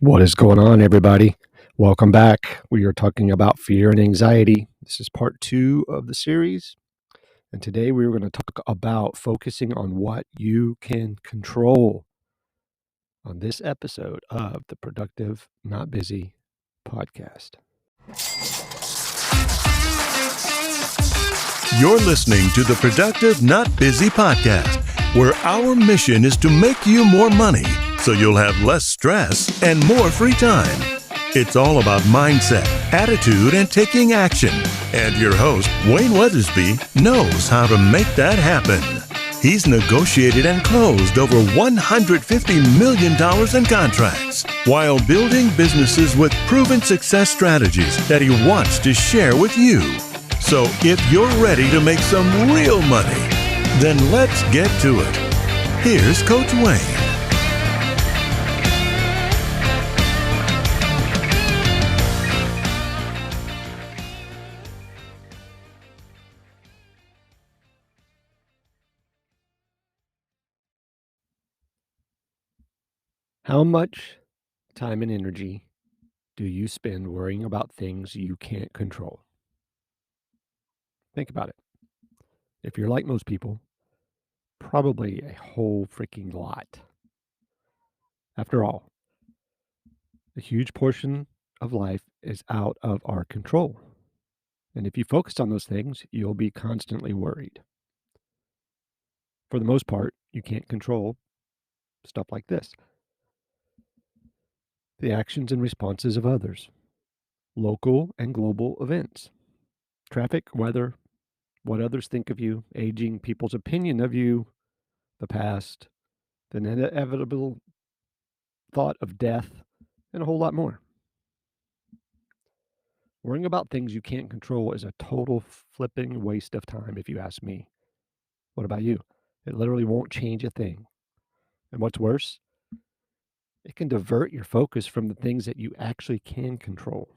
What is going on, everybody? Welcome back. We are talking about fear and anxiety. This is part two of the series. And today we're going to talk about focusing on what you can control on this episode of the Productive Not Busy podcast. You're listening to the Productive Not Busy podcast, where our mission is to make you more money so you'll have less stress and more free time. It's all about mindset, attitude, and taking action. And your host, Wayne Weathersby, knows how to make that happen. He's negotiated and closed over $150 million in contracts while building businesses with proven success strategies that he wants to share with you. So if you're ready to make some real money, then let's get to it. Here's Coach Wayne. How much time and energy do you spend worrying about things you can't control? Think about it. If you're like most people, probably a whole freaking lot. After all, a huge portion of life is out of our control. And if you focus on those things, you'll be constantly worried. For the most part, you can't control stuff like this: the actions and responses of others, local and global events, traffic, weather, what others think of you, aging, people's opinion of you, the past, the inevitable thought of death, and a whole lot more. Worrying about things you can't control is a total flipping waste of time, if you ask me. What about you? It literally won't change a thing. And what's worse, it can divert your focus from the things that you actually can control.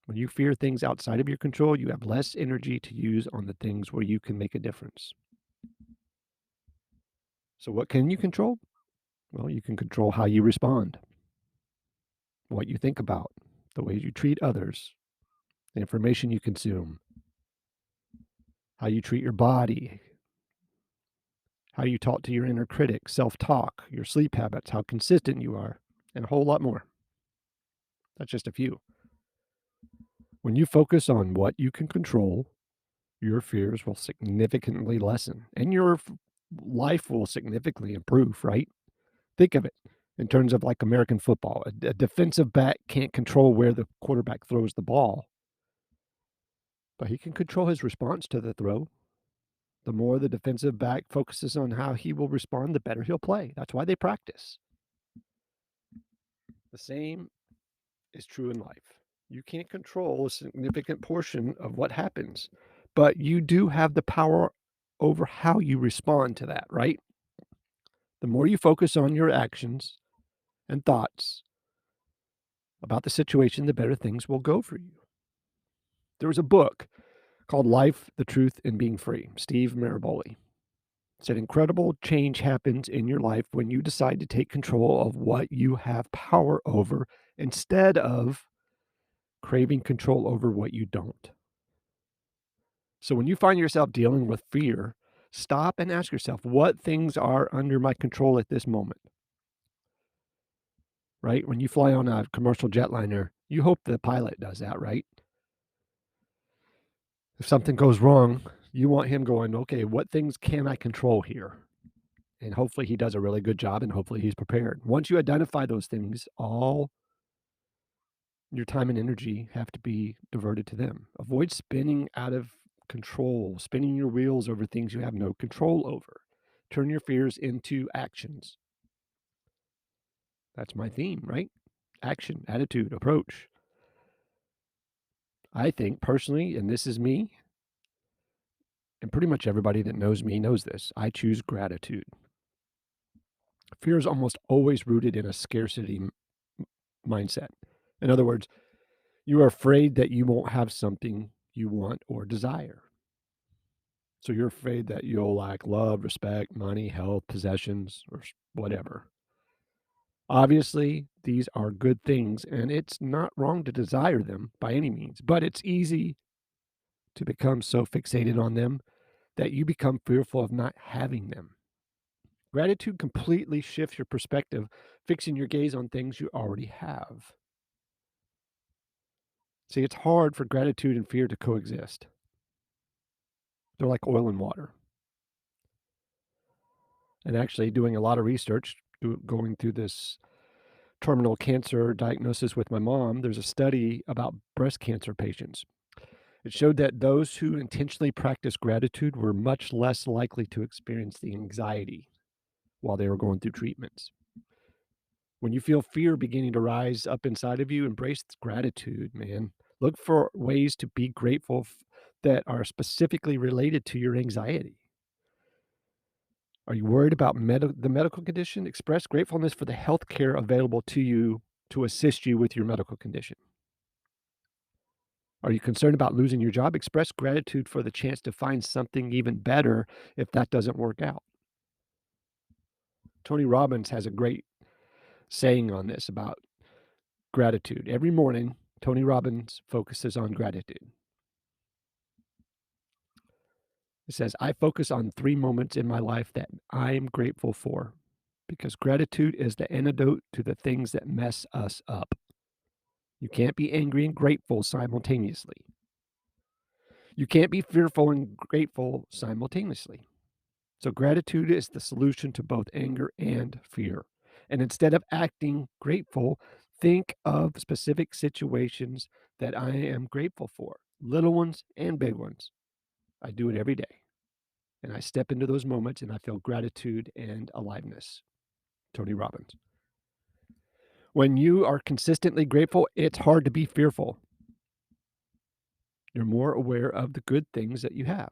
When you fear things outside of your control, you have less energy to use on the things where you can make a difference. So, what can you control? Well, you can control how you respond, what you think about, the ways you treat others, the information you consume, how you treat your body, how you talk to your inner critic, self-talk, your sleep habits, how consistent you are, and a whole lot more. That's just a few. When you focus on what you can control, your fears will significantly lessen and your life will significantly improve, right? Think of it in terms of like American football. A defensive back can't control where the quarterback throws the ball, but he can control his response to the throw. The more the defensive back focuses on how he will respond, the better he'll play. That's why they practice. The same is true in life. You can't control a significant portion of what happens, but you do have the power over how you respond to that, right? The more you focus on your actions and thoughts about the situation, the better things will go for you. There was a book called Life, the Truth, and Being Free. Steve Maraboli said incredible change happens in your life when you decide to take control of what you have power over instead of craving control over what you don't. So when you find yourself dealing with fear, stop and ask yourself, what things are under my control at this moment? Right? When you fly on a commercial jetliner, you hope the pilot does that, right? If something goes wrong, you want him going, okay, what things can I control here? And hopefully he does a really good job and hopefully he's prepared. Once you identify those things, all your time and energy have to be diverted to them. Avoid spinning out of control, spinning your wheels over things you have no control over. Turn your fears into actions. That's my theme, right? Action, attitude, approach. I think personally, and this is me, and pretty much everybody that knows me knows this, I choose gratitude. Fear is almost always rooted in a scarcity mindset. In other words, you are afraid that you won't have something you want or desire. So you're afraid that you'll lack love, respect, money, health, possessions, or whatever. Obviously, these are good things, and it's not wrong to desire them by any means, but it's easy to become so fixated on them that you become fearful of not having them. Gratitude completely shifts your perspective, fixing your gaze on things you already have. See, it's hard for gratitude and fear to coexist. They're like oil and water. And actually, doing a lot of research, going through this terminal cancer diagnosis with my mom, there's a study about breast cancer patients. It showed that those who intentionally practiced gratitude were much less likely to experience the anxiety while they were going through treatments. When you feel fear beginning to rise up inside of you, embrace gratitude, man. Look for ways to be grateful that are specifically related to your anxiety. Are you worried about the medical condition? Express gratefulness for the health care available to you to assist you with your medical condition. Are you concerned about losing your job? Express gratitude for the chance to find something even better if that doesn't work out. Tony Robbins has a great saying on this about gratitude. Every morning, Tony Robbins focuses on gratitude. It says, I focus on 3 moments in my life that I am grateful for because gratitude is the antidote to the things that mess us up. You can't be angry and grateful simultaneously. You can't be fearful and grateful simultaneously. So, gratitude is the solution to both anger and fear. And instead of acting grateful, think of specific situations that I am grateful for, little ones and big ones. I do it every day. And I step into those moments and I feel gratitude and aliveness. Tony Robbins. When you are consistently grateful, it's hard to be fearful. You're more aware of the good things that you have.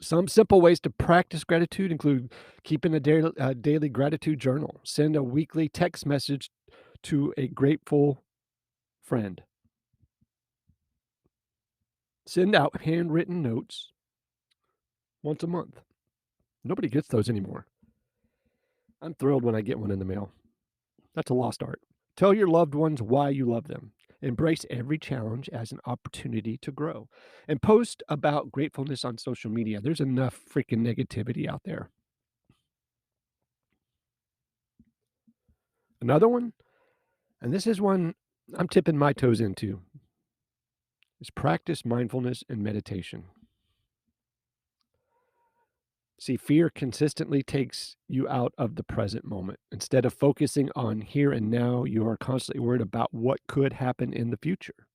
Some simple ways to practice gratitude include keeping a daily gratitude journal, send a weekly text message to a grateful friend, send out handwritten notes once a month. Nobody gets those anymore. I'm thrilled when I get one in the mail. That's a lost art. Tell your loved ones why you love them. Embrace every challenge as an opportunity to grow. And post about gratefulness on social media. There's enough freaking negativity out there. Another one, and this is one I'm tipping my toes into, is practice mindfulness and meditation. See, fear consistently takes you out of the present moment. Instead of focusing on here and now, you are constantly worried about what could happen in the future.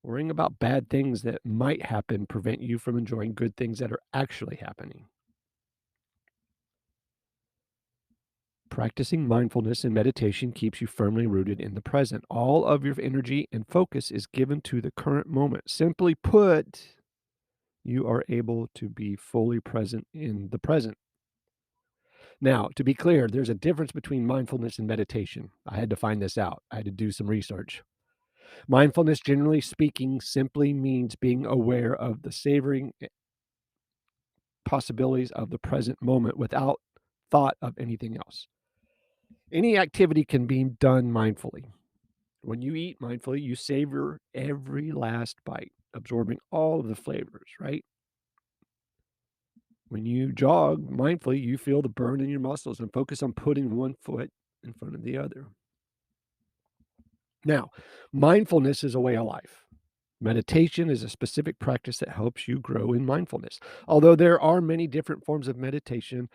Worrying about bad things that might happen prevent you from enjoying good things that are actually happening. Practicing mindfulness and meditation keeps you firmly rooted in the present. All of your energy and focus is given to the current moment. Simply put, you are able to be fully present in the present. Now, to be clear, there's a difference between mindfulness and meditation. I had to find this out. I had to do some research. Mindfulness, generally speaking, simply means being aware of the savoring possibilities of the present moment without thought of anything else. Any activity can be done mindfully. When you eat mindfully, you savor every last bite, absorbing all of the flavors, right? When you jog mindfully, you feel the burn in your muscles and focus on putting one foot in front of the other. Now, mindfulness is a way of life. Meditation is a specific practice that helps you grow in mindfulness. Although there are many different forms of meditation,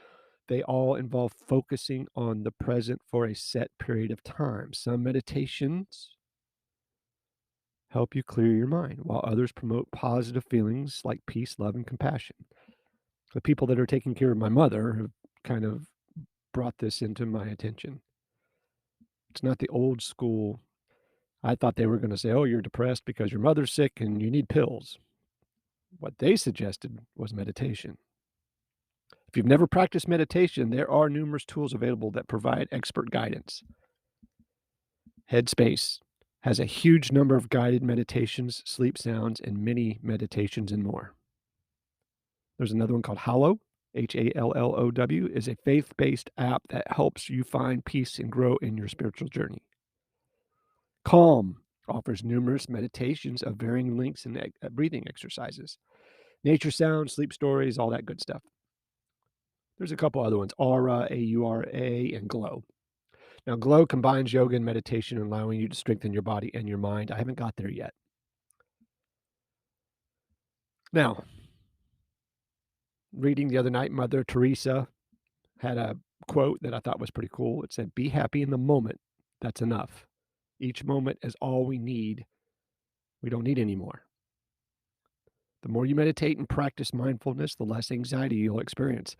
they all involve focusing on the present for a set period of time. Some meditations help you clear your mind, while others promote positive feelings like peace, love, and compassion. The people that are taking care of my mother have kind of brought this into my attention. It's not the old school. I thought they were going to say, oh, you're depressed because your mother's sick and you need pills. What they suggested was meditation. If you've never practiced meditation, there are numerous tools available that provide expert guidance. Headspace has a huge number of guided meditations, sleep sounds, and mini meditations and more. There's another one called Hollow. HALLOW, is a faith based app that helps you find peace and grow in your spiritual journey. Calm offers numerous meditations of varying lengths and breathing exercises, nature sounds, sleep stories, all that good stuff. There's a couple other ones: Aura, AURA, and Glow. Now, Glow combines yoga and meditation, allowing you to strengthen your body and your mind. I haven't got there yet. Now, reading the other night, Mother Teresa had a quote that I thought was pretty cool. It said, "Be happy in the moment. That's enough. Each moment is all we need. We don't need any more." The more you meditate and practice mindfulness, the less anxiety you'll experience.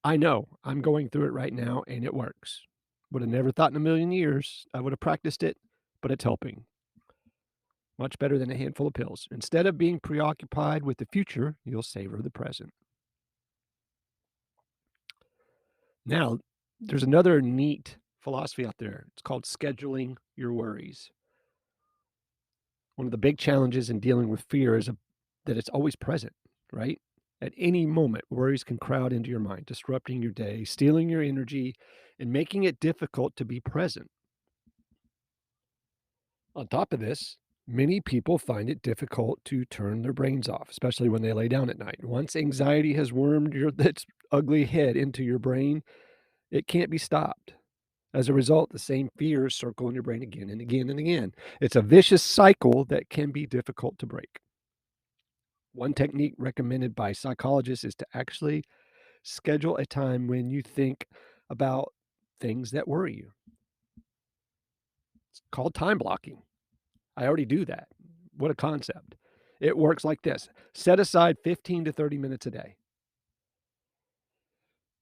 I know I'm going through it right now and it works. Would have never thought in a million years I would have practiced it, but it's helping. Much better than a handful of pills. Instead of being preoccupied with the future, you'll savor the present. Now, there's another neat philosophy out there. It's called scheduling your worries. One of the big challenges in dealing with fear is that it's always present, right? At any moment, worries can crowd into your mind, disrupting your day, stealing your energy, and making it difficult to be present. On top of this, many people find it difficult to turn their brains off, especially when they lay down at night. Once anxiety has wormed its ugly head into your brain, it can't be stopped. As a result, the same fears circle in your brain again and again and again. It's a vicious cycle that can be difficult to break. One technique recommended by psychologists is to actually schedule a time when you think about things that worry you. It's called time blocking. I already do that. What a concept. It works like this: set aside 15 to 30 minutes a day.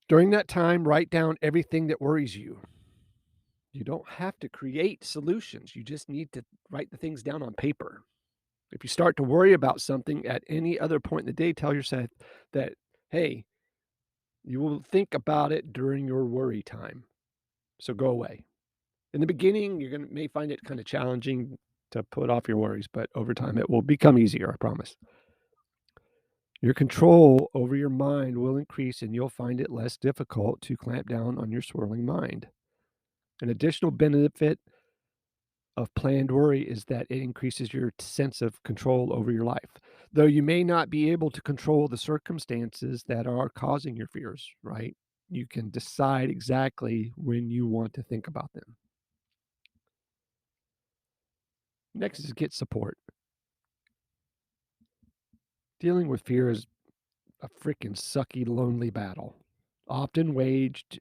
During that time, write down everything that worries you. You don't have to create solutions. You just need to write the things down on paper. If you start to worry about something at any other point in the day, tell yourself that, hey, you will think about it during your worry time. So go away. In the beginning, may find it kind of challenging to put off your worries, but over time it will become easier, I promise. Your control over your mind will increase and you'll find it less difficult to clamp down on your swirling mind. An additional benefit of planned worry is that it increases your sense of control over your life. Though you may not be able to control the circumstances that are causing your fears, right? You can decide exactly when you want to think about them. Next is get support. Dealing with fear is a freaking sucky, lonely battle, often waged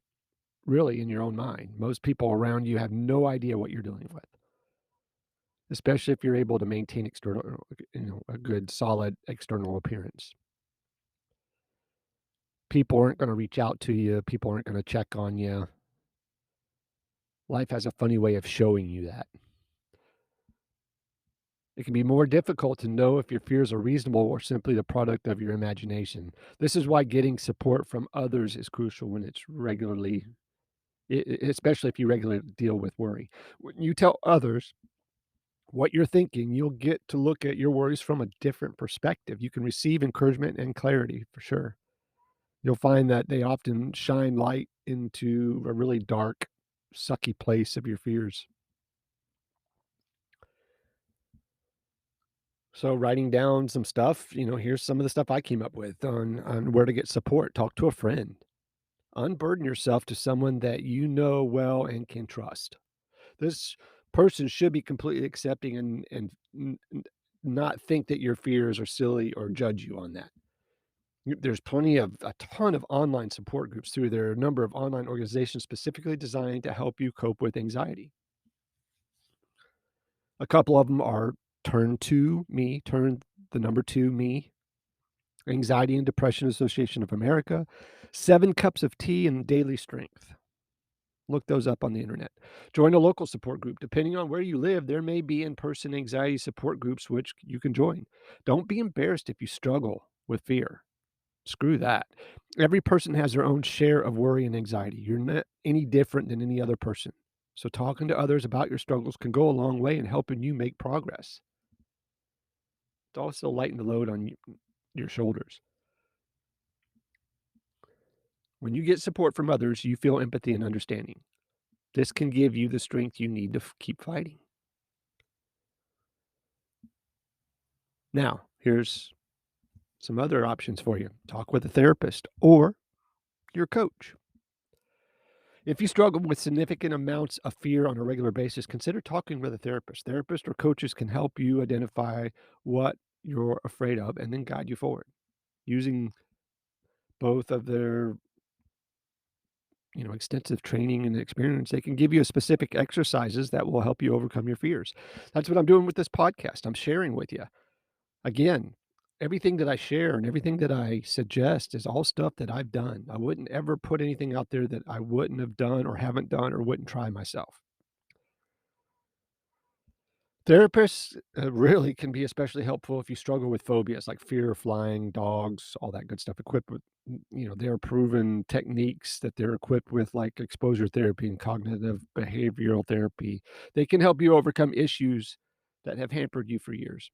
really in your own mind. Most people around you have no idea what you're dealing with, especially if you're able to maintain a good, solid external appearance. People aren't going to reach out to you. People aren't going to check on you. Life has a funny way of showing you that. It can be more difficult to know if your fears are reasonable or simply the product of your imagination. This is why getting support from others is crucial when it's regularly, especially if you regularly deal with worry. When you tell others what you're thinking, you'll get to look at your worries from a different perspective. You can receive encouragement and clarity for sure. You'll find that they often shine light into a really dark, sucky place of your fears. So writing down some stuff, here's some of the stuff I came up with on where to get support. Talk to a friend. Unburden yourself to someone that you know well and can trust. This person should be completely accepting and not think that your fears are silly or judge you on that. There's a ton of online support groups too. There are a number of online organizations specifically designed to help you cope with anxiety. A couple of them are Turn the number 2 Me, Anxiety and Depression Association of America, 7 Cups of Tea, and Daily Strength. Look those up on the internet. Join a local support group. Depending on where you live, there may be in-person anxiety support groups which you can join. Don't be embarrassed if you struggle with fear. Screw that. Every person has their own share of worry and anxiety. You're not any different than any other person. So talking to others about your struggles can go a long way in helping you make progress. To also lighten the load on your shoulders. When you get support from others, you feel empathy and understanding. This can give you the strength you need to keep fighting. Now, here's some other options for you. Talk with a therapist or your coach. If you struggle with significant amounts of fear on a regular basis, consider talking with a therapist. Therapists or coaches can help you identify what you're afraid of and then guide you forward. Using both of their extensive training and experience, they can give you specific exercises that will help you overcome your fears. That's what I'm doing with this podcast. I'm sharing with you. Again, everything that I share and everything that I suggest is all stuff that I've done. I wouldn't ever put anything out there that I wouldn't have done or haven't done or wouldn't try myself. Therapists really can be especially helpful if you struggle with phobias like fear of flying, dogs, all that good stuff. Equipped with, their proven techniques that they're equipped with, like exposure therapy and cognitive behavioral therapy. They can help you overcome issues that have hampered you for years.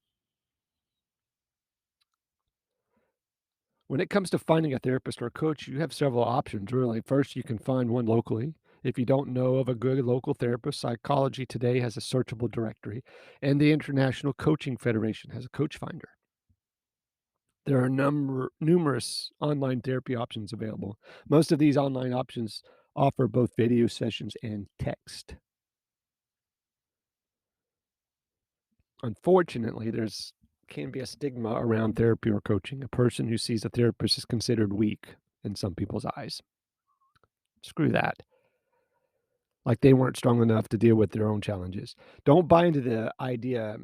When it comes to finding a therapist or a coach, you have several options, really. First, you can find one locally. If you don't know of a good local therapist, Psychology Today has a searchable directory, and the International Coaching Federation has a coach finder. There are numerous online therapy options available. Most of these online options offer both video sessions and text. Unfortunately, there's can be a stigma around therapy or coaching. A person who sees a therapist is considered weak in some people's eyes. Screw that. Like they weren't strong enough to deal with their own challenges. Don't buy into the idea.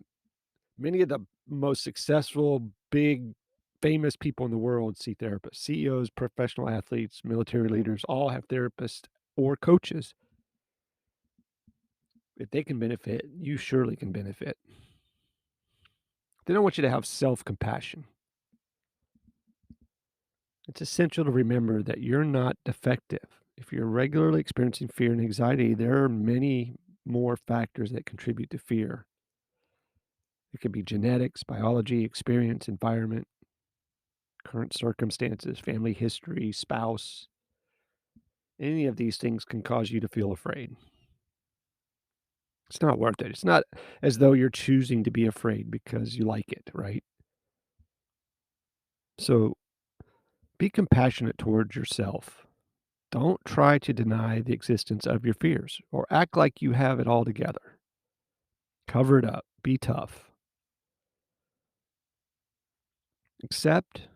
Many of the most successful, big, famous people in the world see therapists. CEOs, professional athletes, military leaders all have therapists or coaches. If they can benefit, you surely can benefit. Then I want you to have self compassion. It's essential to remember that you're not defective. If you're regularly experiencing fear and anxiety, there are many more factors that contribute to fear. It could be genetics, biology, experience, environment, current circumstances, family history, spouse. Any of these things can cause you to feel afraid. It's not worth it. It's not as though you're choosing to be afraid because you like it, right? So be compassionate towards yourself. Don't try to deny the existence of your fears or act like you have it all together. Cover it up. Be tough. Accept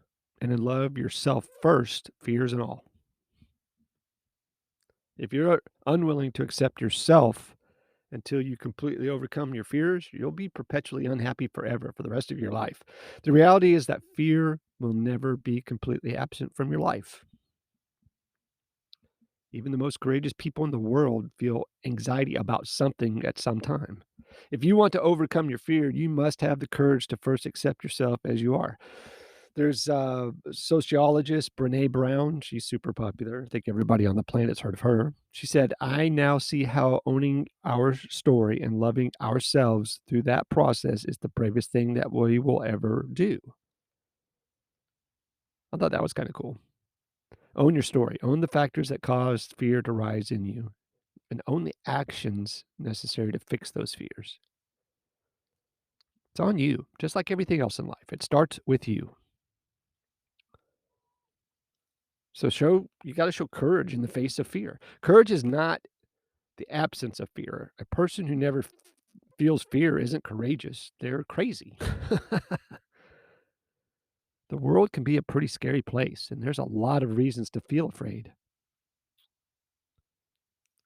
and love yourself first, fears and all. If you're unwilling to accept yourself until you completely overcome your fears, you'll be perpetually unhappy forever for the rest of your life. The reality is that fear will never be completely absent from your life. Even the most courageous people in the world feel anxiety about something at some time. If you want to overcome your fear, you must have the courage to first accept yourself as you are. There's a sociologist, Brene Brown. She's super popular. I think everybody on the planet's heard of her. She said, I now see how owning our story and loving ourselves through that process is the bravest thing that we will ever do. I thought that was kind of cool. Own your story, own the factors that caused fear to rise in you, and own the actions necessary to fix those fears. It's on you, just like everything else in life. It starts with you. So you got to show courage in the face of fear. Courage is not the absence of fear. A person who never feels fear isn't courageous. They're crazy. The world can be a pretty scary place, and there's a lot of reasons to feel afraid.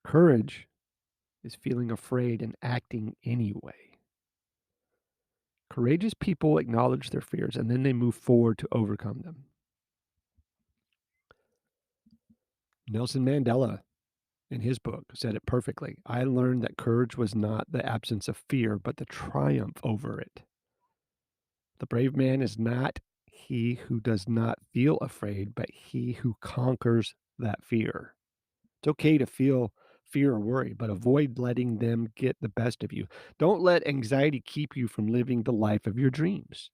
Courage is feeling afraid and acting anyway. Courageous people acknowledge their fears and then they move forward to overcome them. Nelson Mandela, in his book, said it perfectly. I learned that courage was not the absence of fear, but the triumph over it. The brave man is not he who does not feel afraid, but he who conquers that fear. It's okay to feel fear or worry, but avoid letting them get the best of you. Don't let anxiety keep you from living the life of your dreams.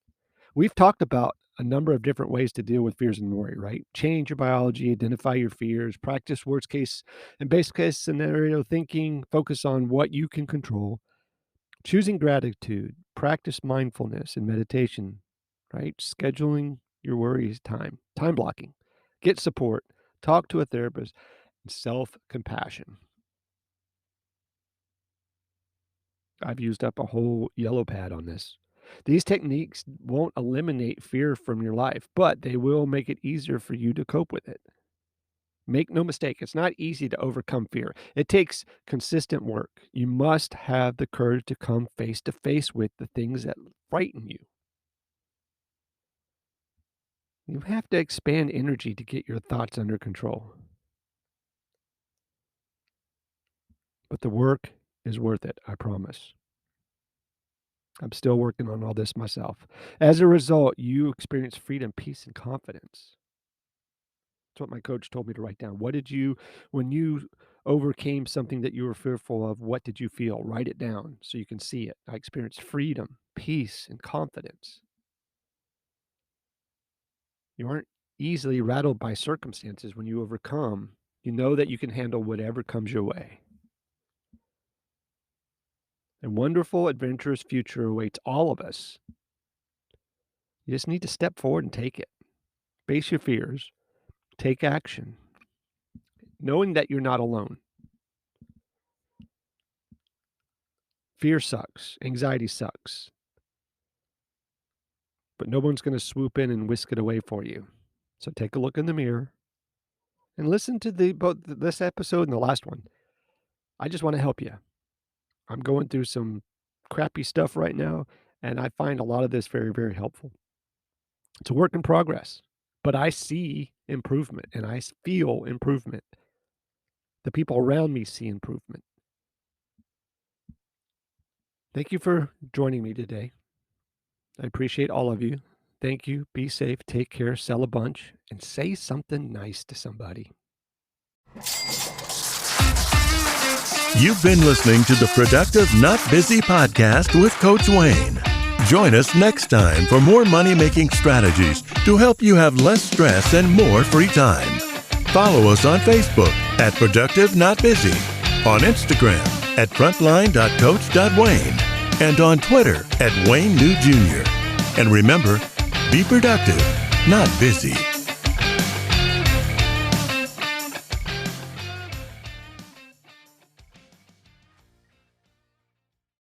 We've talked about a number of different ways to deal with fears and worry, right? Change your biology, identify your fears, practice worst case and best case scenario thinking, focus on what you can control, choosing gratitude, practice mindfulness and meditation, right? Scheduling your worries time blocking, get support, talk to a therapist, and self compassion. I've used up a whole yellow pad on this. These techniques won't eliminate fear from your life, but they will make it easier for you to cope with it. Make no mistake, it's not easy to overcome fear. It takes consistent work. You must have the courage to come face to face with the things that frighten you. You have to expand energy to get your thoughts under control. But the work is worth it, I promise. I'm still working on all this myself. As a result, you experience freedom, peace, and confidence. That's what my coach told me to write down. When you overcame something that you were fearful of, what did you feel? Write it down so you can see it. I experienced freedom, peace, and confidence. You aren't easily rattled by circumstances when you overcome. You know that you can handle whatever comes your way. A wonderful, adventurous future awaits all of us. You just need to step forward and take it. Face your fears, take action, knowing that you're not alone. Fear sucks, anxiety sucks, but no one's going to swoop in and whisk it away for you. So take a look in the mirror and listen to both this episode and the last one. I just want to help you. I'm going through some crappy stuff right now, and I find a lot of this very, very helpful. It's a work in progress, but I see improvement and I feel improvement. The people around me see improvement. Thank you for joining me today. I appreciate all of you. Thank you. Be safe. Take care. Sell a bunch and say something nice to somebody. You've been listening to the Productive Not Busy podcast with Coach Wayne. Join us next time for more money-making strategies to help you have less stress and more free time. Follow us on Facebook at Productive Not Busy, on Instagram at frontline.coach.wayne, and on Twitter at Wayne New Jr. And remember, be productive, not busy.